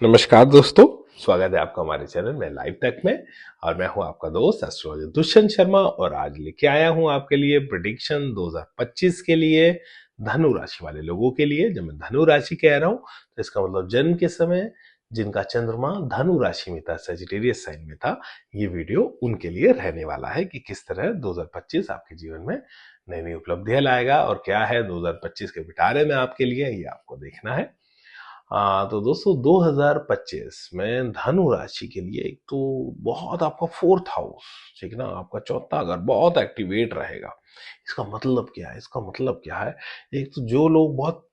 नमस्कार दोस्तों, स्वागत है आपका हमारे चैनल में लाइव तक में। और मैं हूं आपका दोस्त एस्ट्रोलॉजर दुष्यंत शर्मा और आज लेके आया हूं आपके लिए प्रेडिक्शन 2025 के लिए धनु राशि वाले लोगों के लिए। जब मैं धनु राशि कह रहा हूं तो इसका मतलब जन्म के समय जिनका चंद्रमा धनु राशि में था, सजिटेरियस साइन में था, ये वीडियो उनके लिए रहने वाला है कि किस तरह 2025 आपके जीवन में नई नई उपलब्धियां लाएगा और क्या है 2025 के पिटारे में आपके लिए, ये आपको देखना है। तो दोस्तों 2025 में धनु राशि के लिए एक तो बहुत आपका फोर्थ हाउस, ठीक ना, आपका चौथा घर बहुत एक्टिवेट रहेगा। इसका मतलब क्या है? इसका मतलब क्या है? एक तो जो लोग बहुत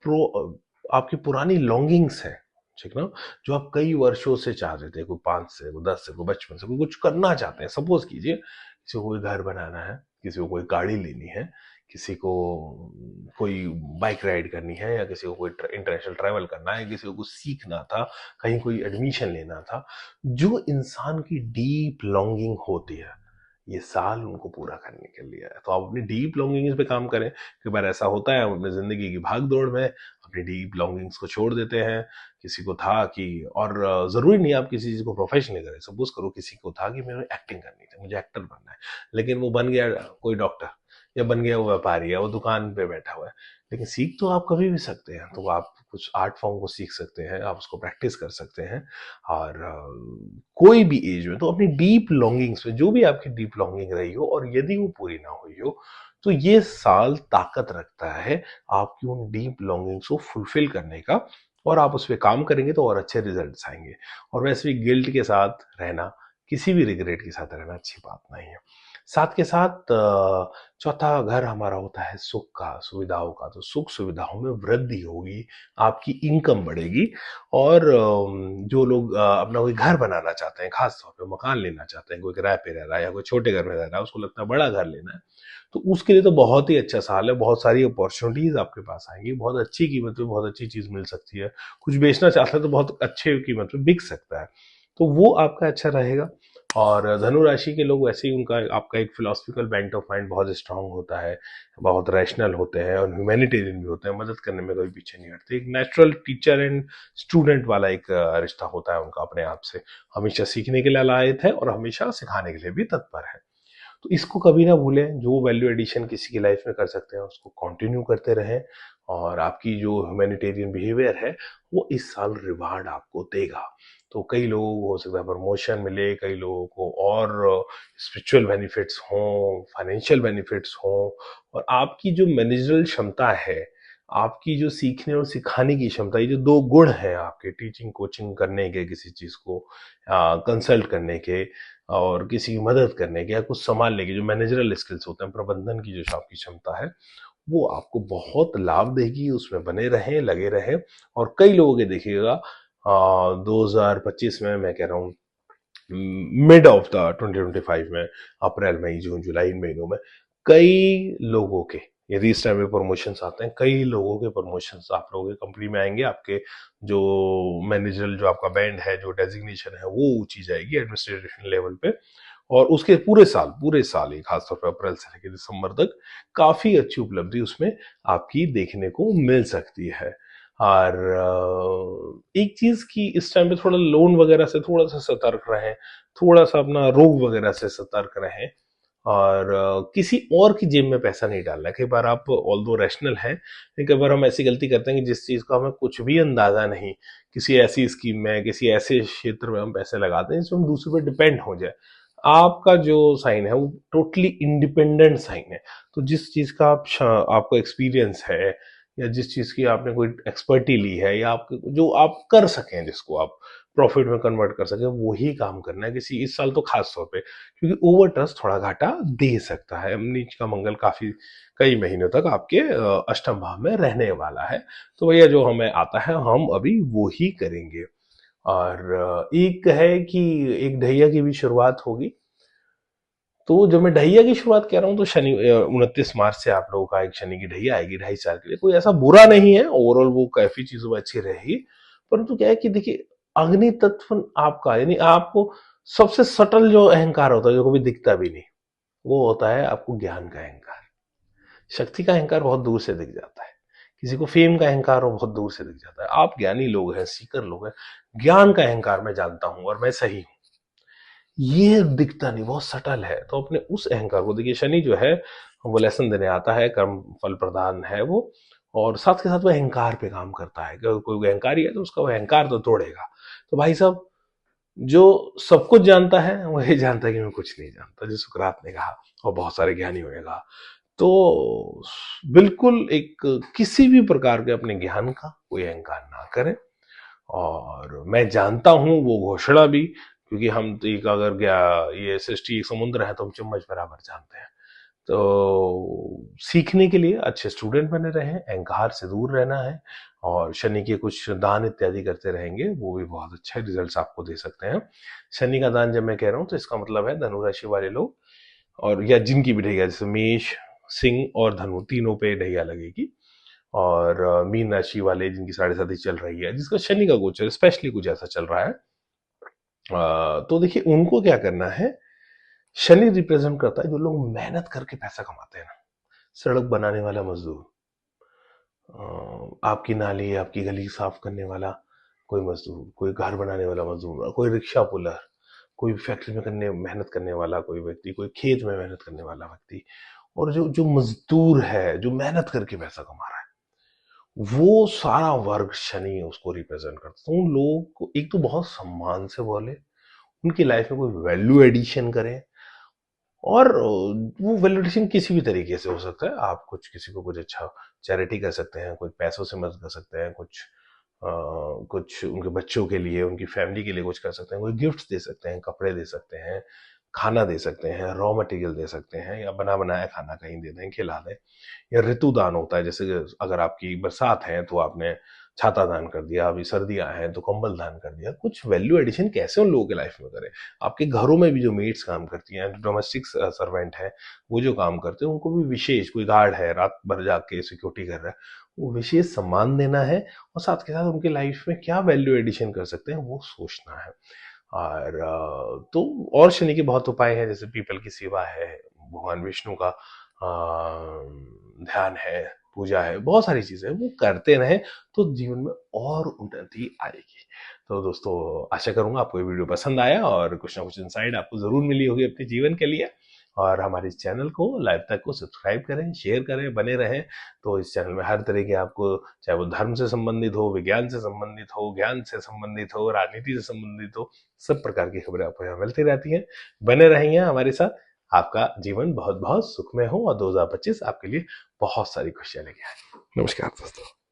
आपकी पुरानी लॉन्गिंग्स है, ठीक ना, जो आप कई वर्षों से चाह रहे थे, कोई 5 से, कोई 10 से, कोई बचपन से, कोई कुछ करना चाहते हैं। सपोज कीजिए किसी को कोई घर बनाना है, किसी को कोई गाड़ी लेनी है, किसी को कोई बाइक राइड करनी है, या किसी को कोई इंटरनेशनल ट्रैवल करना है, किसी को कुछ सीखना था, कहीं कोई एडमिशन लेना था। जो इंसान की डीप लॉन्गिंग होती है, ये साल उनको पूरा करने के लिए है। तो आप अपनी डीप लॉन्गिंग्स पे काम करें। कई बार ऐसा होता है, हम अपनी जिंदगी की भाग दौड़ में अपनी डीप लॉन्गिंग्स को छोड़ देते हैं। किसी को था कि, और जरूरी नहीं आप किसी चीज को प्रोफेशनली करें। सपोज करो किसी को था कि मेरे एक्टिंग करनी थी, मुझे एक्टर बनना है, लेकिन वो बन गया कोई डॉक्टर, या बन गया वो व्यापारी, या वो दुकान पे बैठा हुआ है। लेकिन सीख तो आप कभी भी सकते हैं। तो आप कुछ आर्ट फॉर्म को सीख सकते हैं, आप उसको प्रैक्टिस कर सकते हैं। और कोई भी एज में तो अपनी डीप लॉन्गिंग्स पे, जो भी आपकी डीप लॉन्गिंग रही हो और यदि वो पूरी ना हुई हो, तो ये साल ताकत रखता है आपकी उन डीप लॉन्गिंग्स को फुलफिल करने का। और आप उस पर काम करेंगे तो और अच्छे रिजल्ट्स आएंगे। और वैसे भी गिल्ट के साथ रहना, किसी भी रिग्रेट के साथ रहना अच्छी बात नहीं है। साथ के साथ चौथा घर हमारा होता है सुख का, सुविधाओं का। तो सुख सुविधाओं में वृद्धि होगी, आपकी इनकम बढ़ेगी। और जो लोग अपना कोई घर बनाना चाहते हैं, खास तौर पे मकान लेना चाहते हैं, कोई किराए पे रह रहा है या कोई छोटे घर में रह रहा है, उसको लगता है बड़ा घर लेना है, तो उसके लिए तो बहुत ही अच्छा साल है। बहुत सारी अपॉर्चुनिटीज आपके पास आएंगी, बहुत अच्छी कीमत पे बहुत अच्छी चीज मिल सकती है। कुछ बेचना चाहते हैं तो बहुत अच्छे कीमत पे बिक सकता है। तो वो आपका अच्छा रहेगा। और धनु राशि के लोग वैसे ही, उनका आपका एक फिलोसफिकल बेंट ऑफ माइंड बहुत स्ट्रांग होता है, बहुत रैशनल होते हैं और ह्यूमैनिटेरियन भी होते हैं, मदद करने में कभी पीछे नहीं हटते। एक नेचुरल टीचर एंड स्टूडेंट वाला एक रिश्ता होता है उनका अपने आप से। हमेशा सीखने के लिए लायक है और हमेशा सिखाने के लिए भी तत्पर है। तो इसको कभी ना भूलें। जो वैल्यू एडिशन किसी की लाइफ में कर सकते हैं उसको कंटिन्यू करते रहें। और आपकी जो ह्यूमैनिटेरियन बिहेवियर है वो इस साल रिवार्ड आपको देगा। तो कई लोगों को हो सकता है प्रमोशन मिले, कई लोगों को और स्पिरिचुअल बेनिफिट्स हों, फाइनेंशियल बेनिफिट्स हों। और आपकी जो मैनेजरल क्षमता है, आपकी जो सीखने और सिखाने की क्षमता, ये जो दो गुण हैं आपके, टीचिंग कोचिंग करने के, किसी चीज को कंसल्ट करने के, और किसी की मदद करने के, या कुछ संभालने की, जो मैनेजरल स्किल्स होते हैं, प्रबंधन की जो आपकी क्षमता है, वो आपको बहुत लाभ देगी। उसमें बने रहें, लगे रहें। और कई लोगों के देखिएगा 2025 में, मैं कह रहा हूँ मिड ऑफ द 2025 में, अप्रैल मई जून जुलाई इन महीनों में, कई लोगों के, यदि इस टाइम में प्रमोशंस आते हैं, कई लोगों के प्रमोशंस आप लोगों के कंपनी में आएंगे। आपके जो मैनेजरल, जो आपका बैंड है, जो डेजिग्नेशन है, वो ऊंची जाएगी एडमिनिस्ट्रेशन लेवल पे। और उसके पूरे साल ही, खासतौर पर अप्रैल से लेकर दिसंबर तक, काफी अच्छी उपलब्धि उसमें आपकी देखने को मिल सकती है। और एक चीज की, इस टाइम पे थोड़ा लोन वगैरह से थोड़ा सा सतर्क रहें, थोड़ा सा अपना रोग वगैरह से सतर्क रहें। और किसी और की जेब में पैसा नहीं डालना है। कई बार आप ऑल्दो रैशनल हैं, लेकिन कई बार हम ऐसी गलती करते हैं कि जिस चीज का हमें कुछ भी अंदाजा नहीं, किसी ऐसी स्कीम में, किसी ऐसे क्षेत्र में हम पैसे लगाते हैं जिसमें हम दूसरे पर डिपेंड हो जाए। आपका जो साइन है वो टोटली इंडिपेंडेंट साइन है। तो जिस चीज का आपको एक्सपीरियंस है, या जिस चीज की आपने कोई एक्सपर्टी ली है, या आप जो आप कर सकें, जिसको आप प्रॉफिट में कन्वर्ट कर सकें, वही काम करना है। किसी इस साल तो खास तौर पे, क्योंकि ओवर ट्रस्ट थोड़ा घाटा दे सकता है। नीच का मंगल काफी कई महीनों तक आपके अष्टम भाव में रहने वाला है। तो भैया जो हमें आता है हम अभी वो ही करेंगे। और एक है कि एक ढैया की भी शुरुआत होगी। तो जब मैं ढैया की शुरुआत कह रहा हूँ तो शनि 29 मार्च से आप लोगों का एक शनि की ढैया आएगी 2.5 साल के लिए। कोई ऐसा बुरा नहीं है, ओवरऑल वो काफी चीजों में अच्छी रहेगी। परंतु क्या है कि देखिए, अग्नि तत्व आपका, यानी आपको सबसे सटल जो अहंकार होता है, जो कभी दिखता भी नहीं, वो होता है आपको ज्ञान का अहंकार। शक्ति का अहंकार बहुत दूर से दिख जाता है, किसी को फेम का अहंकार वो बहुत दूर से दिख जाता है। आप ज्ञानी लोग हैं, सीकर लोग हैं, ज्ञान का अहंकार मैं जानता हूं और मैं सही हूं, ये दिखता नहीं, बहुत सटल है। तो अपने उस अहंकार को देखिए, शनि जो है वो लेसन देने आता है, कर्म फल प्रदान है वो, और साथ के साथ वो अहंकार पे काम करता है। अगर कोई अहंकारी है तो उसका वो अहंकार तो तोड़ेगा। तो भाई साहब, जो सब कुछ जानता है वो ये जानता है कि मैं कुछ नहीं जानता, जो सुकरात ने कहा और बहुत सारे ज्ञानियों ने कहा। तो बिल्कुल एक किसी भी प्रकार के अपने ज्ञान का कोई अहंकार ना करें। और मैं जानता हूं वो घोषणा भी, क्योंकि हम तो एक अगर गया ये सृष्टि एक समुद्र है तो हम चम्मच बराबर जानते हैं। तो सीखने के लिए अच्छे स्टूडेंट बने रहें, अहंकार से दूर रहना है, और शनि के कुछ दान इत्यादि करते रहेंगे, वो भी बहुत अच्छे रिजल्ट्स आपको दे सकते हैं। शनि का दान जब मैं कह रहा हूं तो इसका मतलब है धनु राशि वाले लोग, और या जिनकी भी ढैया, जैसे मेष, सिंह और धनु तीनों पे ढैया लगेगी। और मीन राशि वाले जिनकी 7.5 चल रही है, जिसका शनि का गोचर स्पेशली कुछ ऐसा चल रहा है, तो देखिए उनको क्या करना है। शनि रिप्रेजेंट करता है जो लोग मेहनत करके पैसा कमाते हैं ना, सड़क बनाने वाला मजदूर, आपकी नाली आपकी गली साफ करने वाला कोई मजदूर, कोई घर बनाने वाला मजदूर, कोई रिक्शा पुलर, कोई फैक्ट्री में करने मेहनत करने वाला कोई व्यक्ति, कोई खेत में मेहनत करने वाला व्यक्ति, और जो जो मजदूर है जो मेहनत करके पैसा कमा रहा है, वो सारा वर्ग शनि उसको रिप्रेजेंट करता है। तो उन लोगों को एक तो बहुत सम्मान से बोले, उनकी लाइफ में कोई वैल्यू एडिशन करें, और वो वैल्यूएडिशन किसी भी तरीके से हो सकता है। आप कुछ किसी को कुछ अच्छा चैरिटी कर सकते हैं, कुछ पैसों से मदद कर सकते हैं, कुछ उनके बच्चों के लिए, उनकी फैमिली के लिए कुछ कर सकते हैं, कोई गिफ्ट दे सकते हैं, कपड़े दे सकते हैं, खाना दे सकते हैं, रॉ मटेरियल दे सकते हैं, या बना बनाया खाना कहीं दे दें, खिला दें। या ऋतु दान होता है, जैसे अगर आपकी बरसात है तो आपने छाता दान कर दिया, अभी सर्दियां हैं तो कंबल दान कर दिया। कुछ वैल्यू एडिशन कैसे उन लोगों के लाइफ में करें। आपके घरों में भी जो मेड्स काम करती हैं, डोमेस्टिक सर्वेंट है, वो जो काम करते हैं उनको भी विशेष, कोई गार्ड है रात भर जाके सिक्योरिटी कर रहा है, वो विशेष सम्मान देना है, और साथ के साथ उनके लाइफ में क्या वैल्यू एडिशन कर सकते हैं वो सोचना है। और तो और शनि के बहुत उपाय हैं, जैसे पीपल की सेवा है, भगवान विष्णु का ध्यान है, पूजा है, बहुत सारी चीजें वो करते रहें तो जीवन में और उन्नति आएगी। तो दोस्तों, आशा करूंगा आपको ये वीडियो पसंद आया और कुछ ना कुछ इंसाइट आपको जरूर मिली होगी अपने जीवन के लिए। और हमारे इस चैनल को लाइव तक को सब्सक्राइब करें, शेयर करें, बने रहें। तो इस चैनल में हर तरह के आपको, चाहे वो धर्म से संबंधित हो, विज्ञान से संबंधित हो, ज्ञान से संबंधित हो, राजनीति से संबंधित हो, सब प्रकार की खबरें आपको यहाँ मिलती रहती हैं। बने रहेंगे हमारे साथ। आपका जीवन बहुत बहुत सुखमय हो और 2025 आपके लिए बहुत सारी खुशियां लेके आए। नमस्कार दोस्तों।